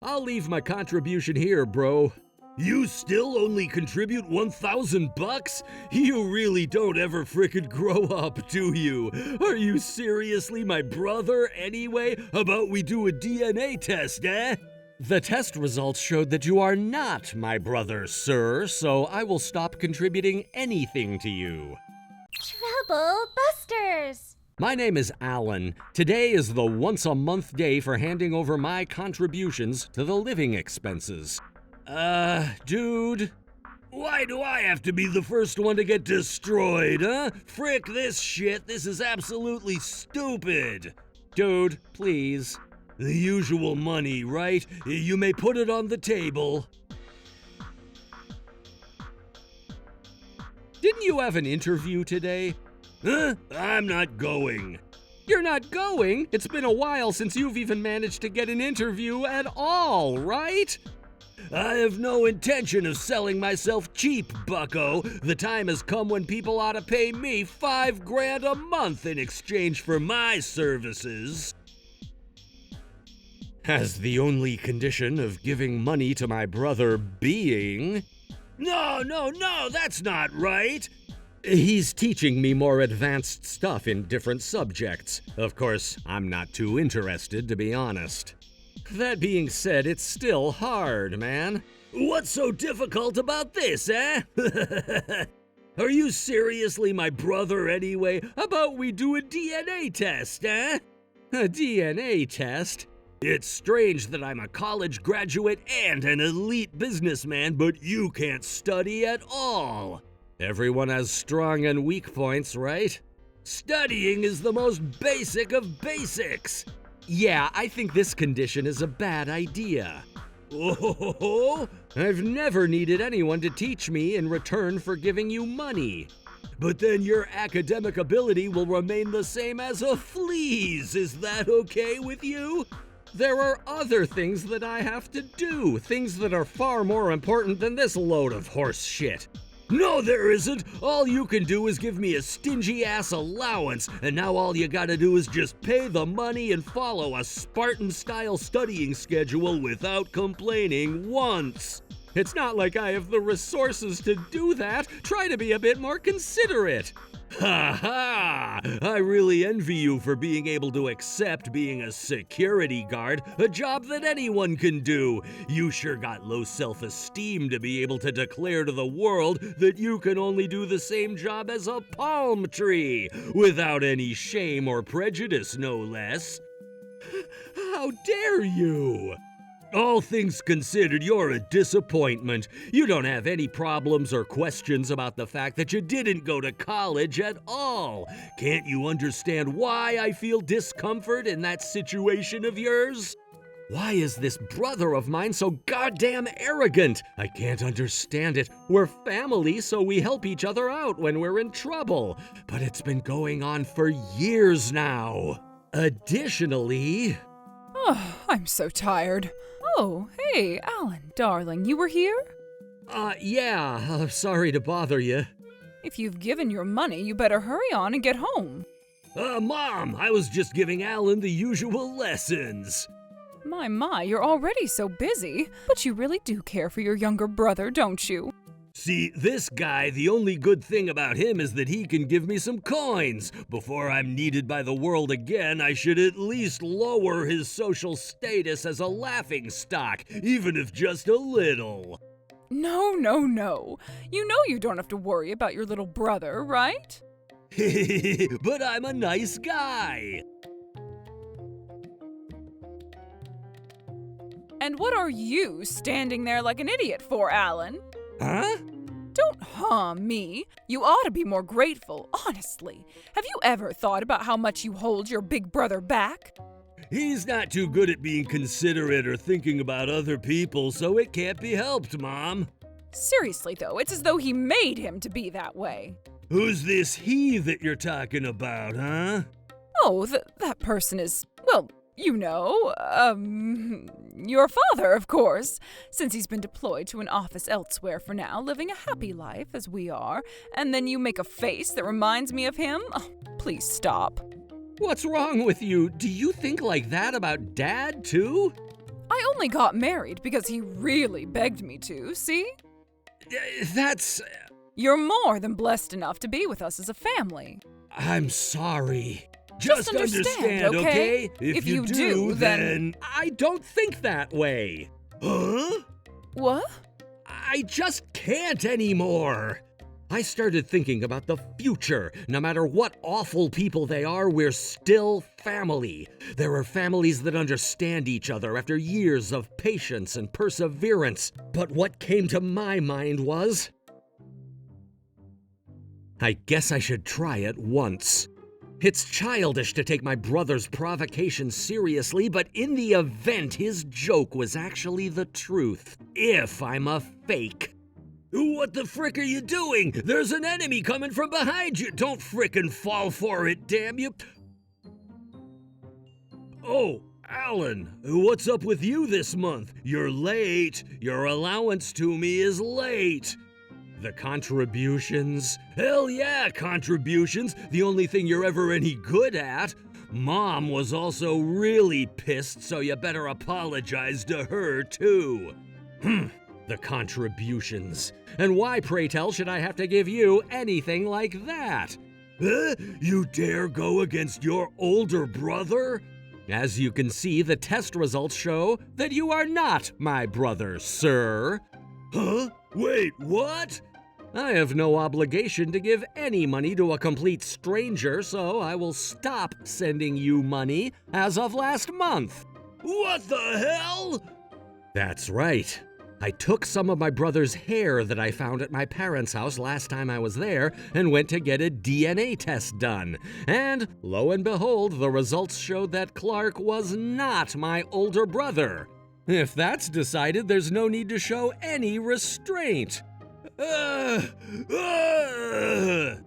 I'll leave my contribution here, bro. You still only contribute $1,000? You really don't ever frickin' grow up, do you? Are you seriously my brother anyway? About we do a DNA test, eh? The test results showed that you are not my brother, sir, so I will stop contributing anything to you. Trouble Busters! My name is Alan. Today is the once-a-month day for handing over my contributions to the living expenses. Dude, why do I have to be the first one to get destroyed, huh? Frick this shit, this is absolutely stupid. Dude, please. The usual money, right? You may put it on the table. Didn't you have an interview today? Huh? I'm not going. You're not going? It's been a while since you've even managed to get an interview at all, right? I have no intention of selling myself cheap, bucko. The time has come when people ought to pay me $5,000 a month in exchange for my services. As the only condition of giving money to my brother being... No, that's not right. He's teaching me more advanced stuff in different subjects. Of course, I'm not too interested, to be honest. That being said, it's still hard, man. What's so difficult about this, eh? Are you seriously my brother anyway? About we do a DNA test, eh? A DNA test? It's strange that I'm a college graduate and an elite businessman, but you can't study at all. Everyone has strong and weak points, right? Studying is the most basic of basics. Yeah, I think this condition is a bad idea. Oh, I've never needed anyone to teach me in return for giving you money. But then your academic ability will remain the same as a flea's. Is that okay with you? There are other things that I have to do, things that are far more important than this load of horse shit. No, there isn't. All you can do is give me a stingy-ass allowance, and now all you gotta do is just pay the money and follow a Spartan-style studying schedule without complaining once. It's not like I have the resources to do that. Try to be a bit more considerate. Ha ha! I really envy you for being able to accept being a security guard, a job that anyone can do. You sure got low self-esteem to be able to declare to the world that you can only do the same job as a palm tree, without any shame or prejudice, no less. How dare you! All things considered, you're a disappointment. You don't have any problems or questions about the fact that you didn't go to college at all. Can't you understand why I feel discomfort in that situation of yours? Why is this brother of mine so goddamn arrogant? I can't understand it. We're family, so we help each other out when we're in trouble. But it's been going on for years now. Additionally... Oh, I'm so tired. Oh, hey, Alan, darling, you were here? Yeah, sorry to bother you. If you've given your money, you better hurry on and get home. Mom, I was just giving Alan the usual lessons. My, you're already so busy, but you really do care for your younger brother, don't you? See, this guy, the only good thing about him is that he can give me some coins. Before I'm needed by the world again, I should at least lower his social status as a laughingstock, even if just a little. No. You know you don't have to worry about your little brother, right? But I'm a nice guy. And what are you standing there like an idiot for, Alan? Huh? Don't me. You ought to be more grateful, honestly. Have you ever thought about how much you hold your big brother back? He's not too good at being considerate or thinking about other people, so it can't be helped, Mom. Seriously, though, it's as though he made him to be that way. Who's this he that you're talking about, huh? Oh, that person is, well, you know, your father, of course, since he's been deployed to an office elsewhere for now, living a happy life as we are, and then you make a face that reminds me of him? Oh, please stop. What's wrong with you? Do you think like that about Dad, too? I I only got married because he really begged me to, see? That's... You're more than blessed enough to be with us as a family. I'm sorry. Just understand, okay? If you do, then... I don't think that way. Huh? What? I just can't anymore. I started thinking about the future. No matter what awful people they are, we're still family. There are families that understand each other after years of patience and perseverance. But what came to my mind was... I guess I should try it once. It's childish to take my brother's provocation seriously, but in the event, his joke was actually the truth. If I'm a fake. What the frick are you doing? There's an enemy coming from behind you. Don't frickin' fall for it, damn you. Oh, Alan, what's up with you this month? You're late. Your allowance to me is late. The contributions? Hell yeah, contributions. The only thing you're ever any good at. Mom was also really pissed, so you better apologize to her, too. The contributions. And why, pray tell, should I have to give you anything like that? You dare go against your older brother? As you can see, the test results show that you are not my brother, sir. Huh? Wait, what? I have no obligation to give any money to a complete stranger, so I will stop sending you money as of last month. What the hell? That's right. I took some of my brother's hair that I found at my parents' house last time I was there and went to get a DNA test done. And lo and behold, the results showed that Clark was not my older brother. If that's decided, there's no need to show any restraint. The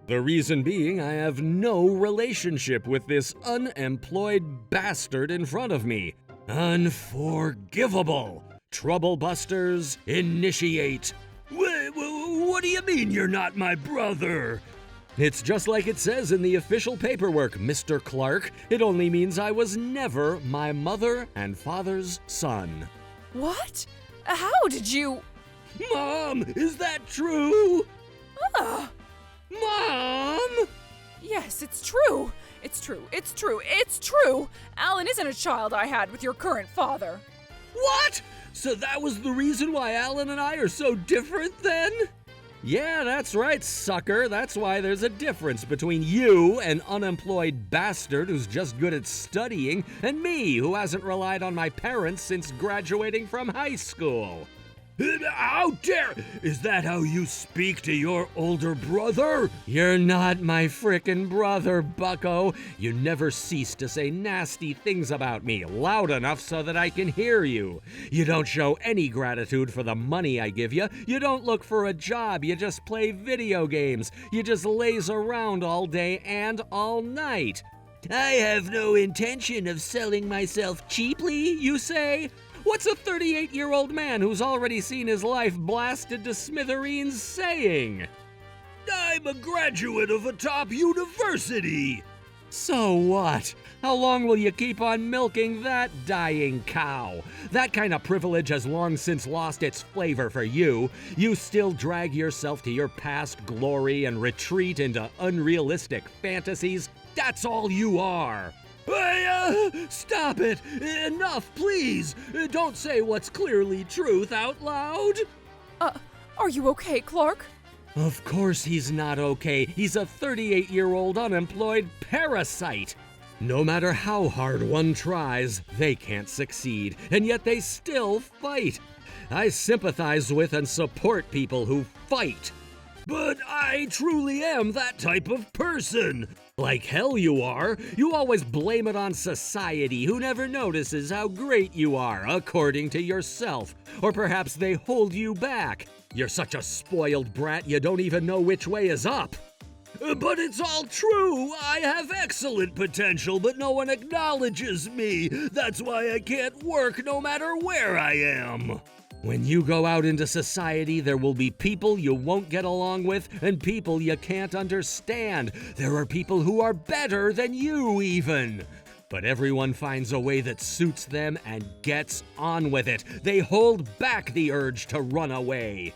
reason being, I have no relationship with this unemployed bastard in front of me. Unforgivable. Troublebusters, initiate. What do you mean you're not my brother? It's just like it says in the official paperwork, Mr. Clark. It only means I was never my mother and father's son. What? How did you... Mom, is that true? Mom! Yes, it's true. It's true. Alan isn't a child I had with your current father. What? So that was the reason why Alan and I are so different then? Yeah, that's right, sucker. That's why there's a difference between you, an unemployed bastard who's just good at studying, and me, who hasn't relied on my parents since graduating from high school. How dare! Is that how you speak to your older brother? You're not my frickin' brother, bucko. You never cease to say nasty things about me, loud enough so that I can hear you. You don't show any gratitude for the money I give you. You don't look for a job. You just play video games. You just laze around all day and all night. I have no intention of selling myself cheaply, you say? What's a 38-year-old man who's already seen his life blasted to smithereens saying? I'm a graduate of a top university. So what? How long will you keep on milking that dying cow? That kind of privilege has long since lost its flavor for you. You still drag yourself to your past glory and retreat into unrealistic fantasies. That's all you are. Stop it! Enough, please! Don't say what's clearly truth out loud! Are you okay, Clark? Of course he's not okay. He's a 38-year-old unemployed parasite. No matter how hard one tries, they can't succeed, and yet they still fight. I sympathize with and support people who fight. But I truly am that type of person. Like hell you are. You always blame it on society, who never notices how great you are, according to yourself. Or perhaps they hold you back. You're such a spoiled brat you don't even know which way is up. But it's all true. I have excellent potential, but no one acknowledges me. That's why I can't work no matter where I am. When you go out into society, there will be people you won't get along with and people you can't understand. There are people who are better than you even. But everyone finds a way that suits them and gets on with it. They hold back the urge to run away.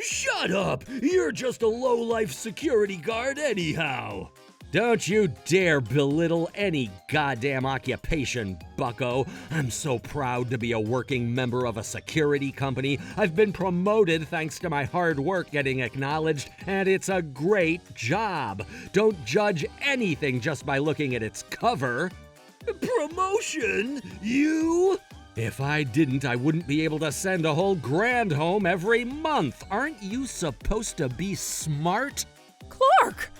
Shut up! You're just a low-life security guard anyhow. Don't you dare belittle any goddamn occupation, bucko. I'm so proud to be a working member of a security company. I've been promoted thanks to my hard work getting acknowledged, and it's a great job. Don't judge anything just by looking at its cover. Promotion? You? If I didn't, I wouldn't be able to send a whole grand home every month. Aren't you supposed to be smart? Clark!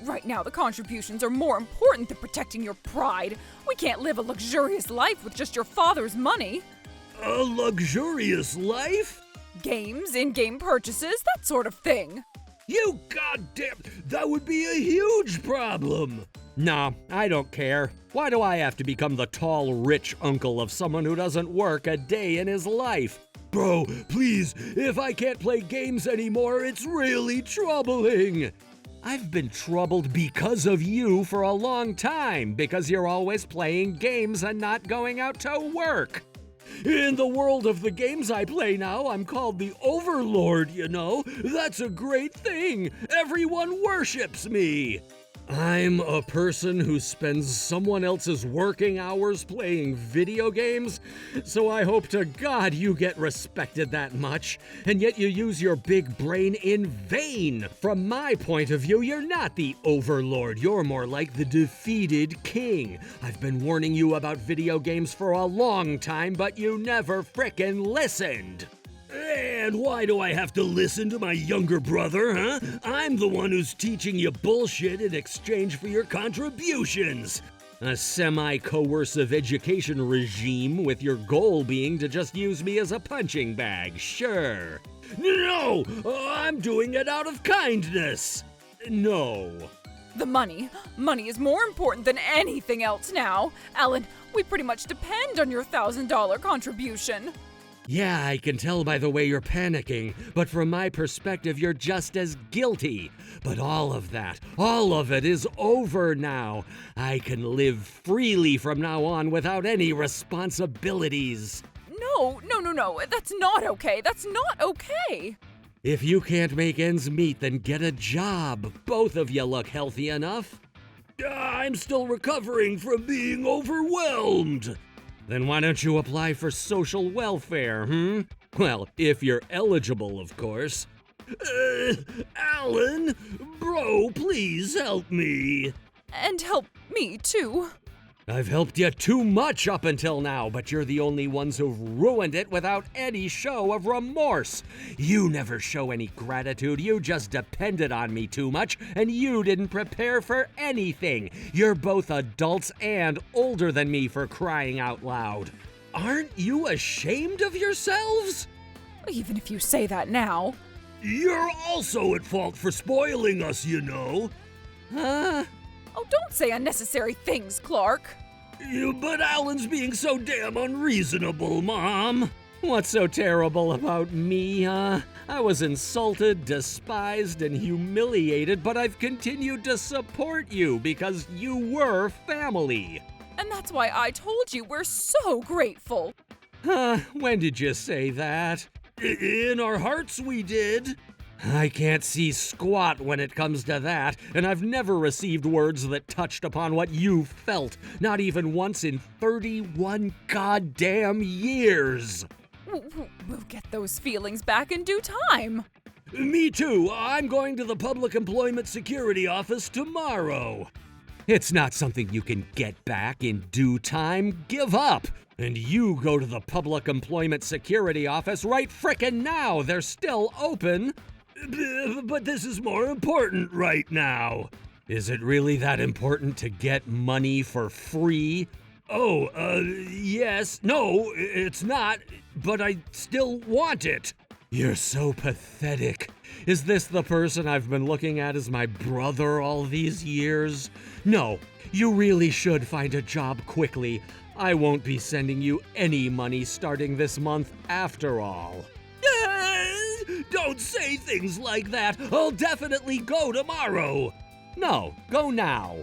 Right now, the contributions are more important than protecting your pride. We can't live a luxurious life with just your father's money. A luxurious life? Games, in-game purchases, that sort of thing. You goddamn... That would be a huge problem. Nah, I don't care. Why do I have to become the tall, rich uncle of someone who doesn't work a day in his life? Bro, please, if I can't play games anymore, it's really troubling. I've been troubled because of you for a long time, because you're always playing games and not going out to work. In the world of the games I play now, I'm called the Overlord, you know. That's a great thing. Everyone worships me. I'm a person who spends someone else's working hours playing video games, so I hope to God you get respected that much, and yet you use your big brain in vain. From my point of view, you're not the overlord, you're more like the defeated king. I've been warning you about video games for a long time, but you never frickin' listened. And why do I have to listen to my younger brother, huh? I'm the one who's teaching you bullshit in exchange for your contributions. A semi-coercive education regime with your goal being to just use me as a punching bag, sure. No! I'm doing it out of kindness. No. The money. Money is more important than anything else now. Alan, we pretty much depend on your $1,000 contribution. Yeah, I can tell by the way you're panicking, but from my perspective, you're just as guilty. But all of it is over now. I can live freely from now on without any responsibilities. No. That's not okay. That's not okay. If you can't make ends meet, then get a job. Both of you look healthy enough. I'm still recovering from being overwhelmed. Then why don't you apply for social welfare, Well, if you're eligible, of course. Alan, bro, please help me. And help me, too. I've helped you too much up until now, but you're the only ones who've ruined it without any show of remorse. You never show any gratitude, you just depended on me too much, and you didn't prepare for anything. You're both adults and older than me, for crying out loud. Aren't you ashamed of yourselves? Even if you say that now. You're also at fault for spoiling us, you know. Huh? Oh, don't say unnecessary things, Clark. But Alan's being so damn unreasonable, Mom. What's so terrible about me, huh? I was insulted, despised, and humiliated, but I've continued to support you because you were family. And that's why I told you we're so grateful. When did you say that? In our hearts we did. I can't see squat when it comes to that, and I've never received words that touched upon what you felt, not even once in 31 goddamn years. We'll get those feelings back in due time. Me too. I'm going to the Public Employment Security Office tomorrow. It's not something you can get back in due time. Give up. And you go to the Public Employment Security Office right frickin' now. They're still open. But this is more important right now. Is it really that important to get money for free? Oh, yes. No, it's not, but I still want it. You're so pathetic. Is this the person I've been looking at as my brother all these years? No, you really should find a job quickly. I won't be sending you any money starting this month after all. Don't say things like that. I'll definitely go tomorrow. No, go now.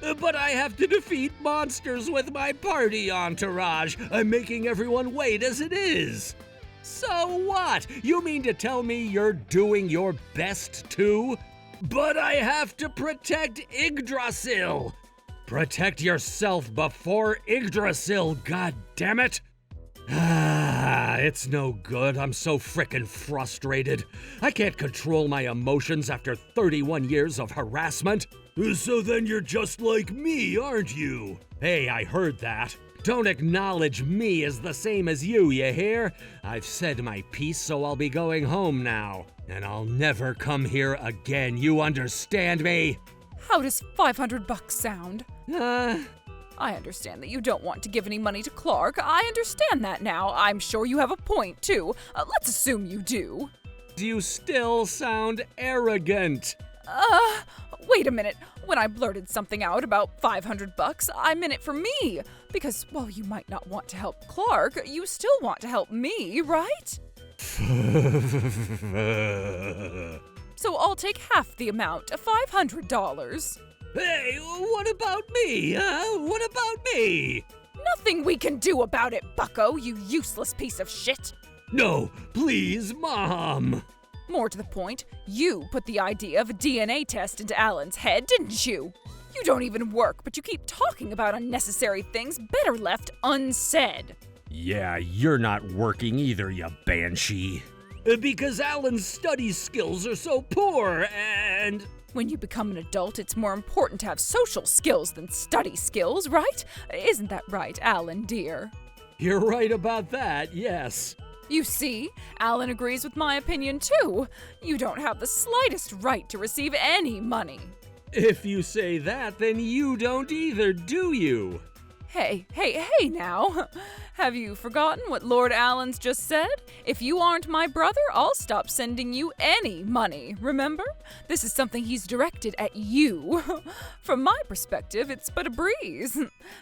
But I have to defeat monsters with my party entourage. I'm making everyone wait as it is. So what? You mean to tell me you're doing your best too? But I have to protect Yggdrasil. Protect yourself before Yggdrasil, goddammit! It's no good. I'm so frickin' frustrated. I can't control my emotions after 31 years of harassment. So then you're just like me, aren't you? Hey, I heard that. Don't acknowledge me as the same as you hear? I've said my piece, so I'll be going home now. And I'll never come here again, you understand me? How does $500 sound? I understand that you don't want to give any money to Clark. I understand that now. I'm sure you have a point, too. Let's assume you do. You still sound arrogant. Wait a minute. When I blurted something out about $500, I meant it for me. Because while you might not want to help Clark, you still want to help me, right? So I'll take half the amount, $500. Hey, what about me, huh? What about me? Nothing we can do about it, bucko, you useless piece of shit. No, please, Mom. More to the point, you put the idea of a DNA test into Alan's head, didn't you? You don't even work, but you keep talking about unnecessary things better left unsaid. Yeah, you're not working either, you banshee. Because Alan's study skills are so poor, and... When you become an adult, it's more important to have social skills than study skills, right? Isn't that right, Alan, dear? You're right about that, yes. You see, Alan agrees with my opinion, too. You don't have the slightest right to receive any money. If you say that, then you don't either, do you? Hey now. Have you forgotten what Lord Alan's just said? If you aren't my brother, I'll stop sending you any money, remember? This is something he's directed at you. From my perspective, it's but a breeze.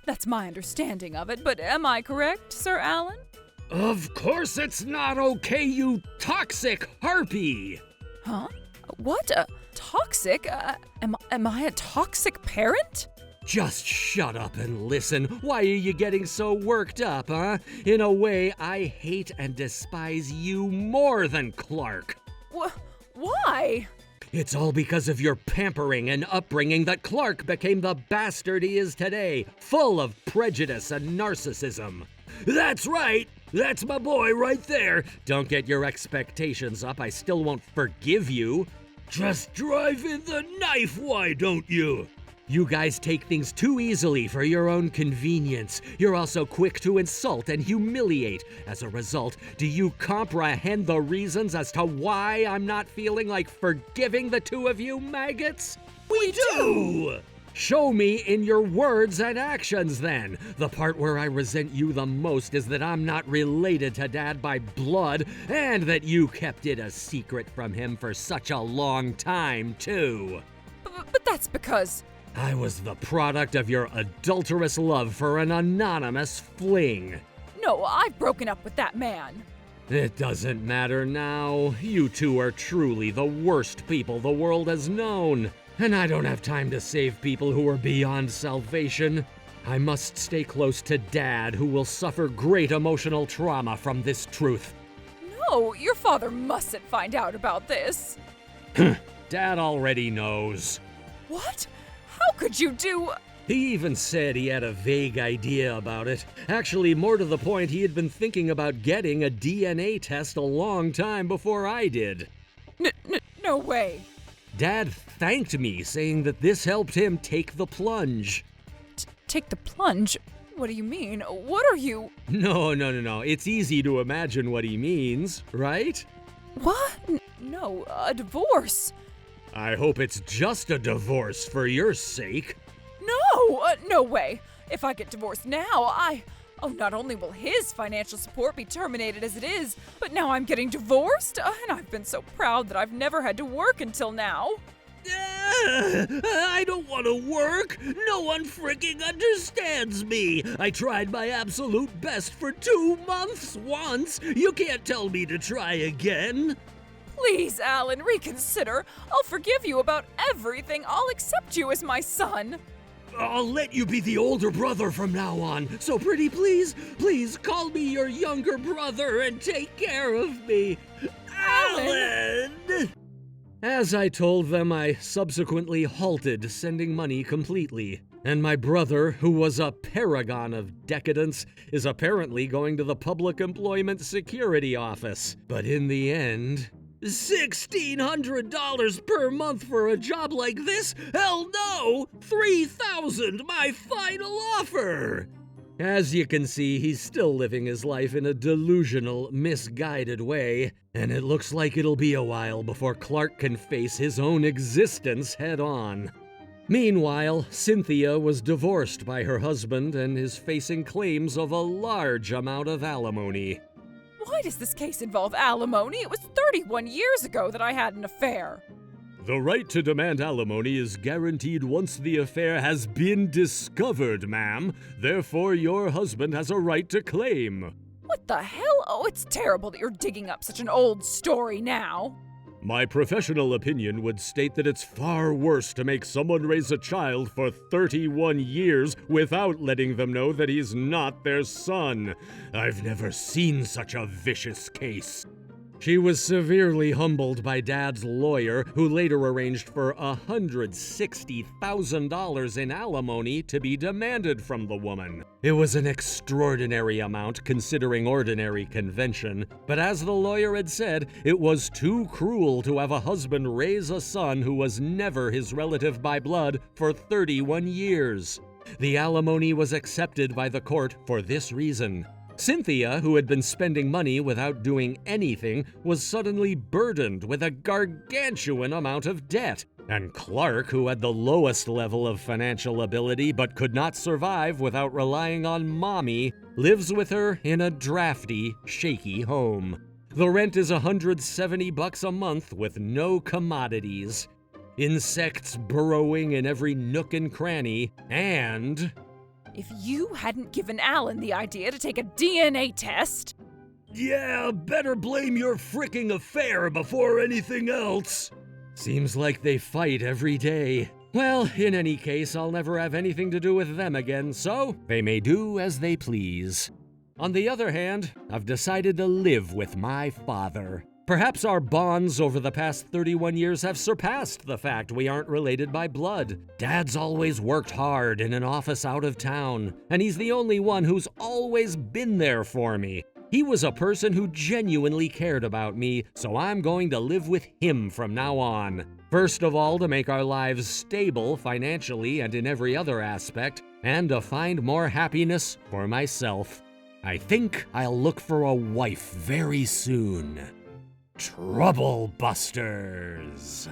That's my understanding of it, but am I correct, Sir Alan? Of course it's not okay, you toxic harpy! Huh? What? Toxic? Am I a toxic parent? Just shut up and listen. Why are you getting so worked up, huh? In a way, I hate and despise you more than Clark. Why? It's all because of your pampering and upbringing that Clark became the bastard he is today, full of prejudice and narcissism. That's right! That's my boy right there! Don't get your expectations up, I still won't forgive you. Just drive in the knife, why don't you? You guys take things too easily for your own convenience. You're also quick to insult and humiliate. As a result, do you comprehend the reasons as to why I'm not feeling like forgiving the two of you maggots? We do! Show me in your words and actions, then. The part where I resent you the most is that I'm not related to Dad by blood, and that you kept it a secret from him for such a long time, too. But that's because... I was the product of your adulterous love for an anonymous fling. No, I've broken up with that man. It doesn't matter now. You two are truly the worst people the world has known. And I don't have time to save people who are beyond salvation. I must stay close to Dad, who will suffer great emotional trauma from this truth. No, your father mustn't find out about this. Dad already knows. What? How could you do... He even said he had a vague idea about it. Actually, more to the point, he had been thinking about getting a DNA test a long time before I did. No way. Dad thanked me, saying that this helped him take the plunge. Take the plunge? What do you mean? What are you... No. It's easy to imagine what he means, right? What? No, a divorce. I hope it's just a divorce for your sake. No! No way! If I get divorced now, not only will his financial support be terminated as it is, but now I'm getting divorced? And I've been so proud that I've never had to work until now. I don't want to work. No one freaking understands me. I tried my absolute best for 2 months once. You can't tell me to try again. Please, Alan, reconsider. I'll forgive you about everything. I'll accept you as my son. I'll let you be the older brother from now on. So pretty please, please call me your younger brother and take care of me. Alan! As I told them, I subsequently halted sending money completely. And my brother, who was a paragon of decadence, is apparently going to the Public Employment Security Office. But in the end, $1,600 per month for a job like this? Hell no! $3,000, my final offer! As you can see, he's still living his life in a delusional, misguided way, and it looks like it'll be a while before Clark can face his own existence head-on. Meanwhile, Cynthia was divorced by her husband and is facing claims of a large amount of alimony. Why does this case involve alimony? It was 31 years ago that I had an affair. The right to demand alimony is guaranteed once the affair has been discovered, ma'am. Therefore, your husband has a right to claim. What the hell? Oh, it's terrible that you're digging up such an old story now. My professional opinion would state that it's far worse to make someone raise a child for 31 years without letting them know that he's not their son. I've never seen such a vicious case. She was severely humbled by Dad's lawyer, who later arranged for $160,000 in alimony to be demanded from the woman. It was an extraordinary amount considering ordinary convention, but as the lawyer had said, it was too cruel to have a husband raise a son who was never his relative by blood for 31 years. The alimony was accepted by the court for this reason. Cynthia, who had been spending money without doing anything, was suddenly burdened with a gargantuan amount of debt. And Clark, who had the lowest level of financial ability but could not survive without relying on Mommy, lives with her in a drafty, shaky home. The rent is $170 a month with no commodities. Insects burrowing in every nook and cranny, and... If you hadn't given Alan the idea to take a DNA test... Yeah, better blame your fricking affair before anything else. Seems like they fight every day. Well, in any case, I'll never have anything to do with them again, so they may do as they please. On the other hand, I've decided to live with my father. Perhaps our bonds over the past 31 years have surpassed the fact we aren't related by blood. Dad's always worked hard in an office out of town, and he's the only one who's always been there for me. He was a person who genuinely cared about me, so I'm going to live with him from now on. First of all, to make our lives stable financially and in every other aspect, and to find more happiness for myself. I think I'll look for a wife very soon. Trouble Busters!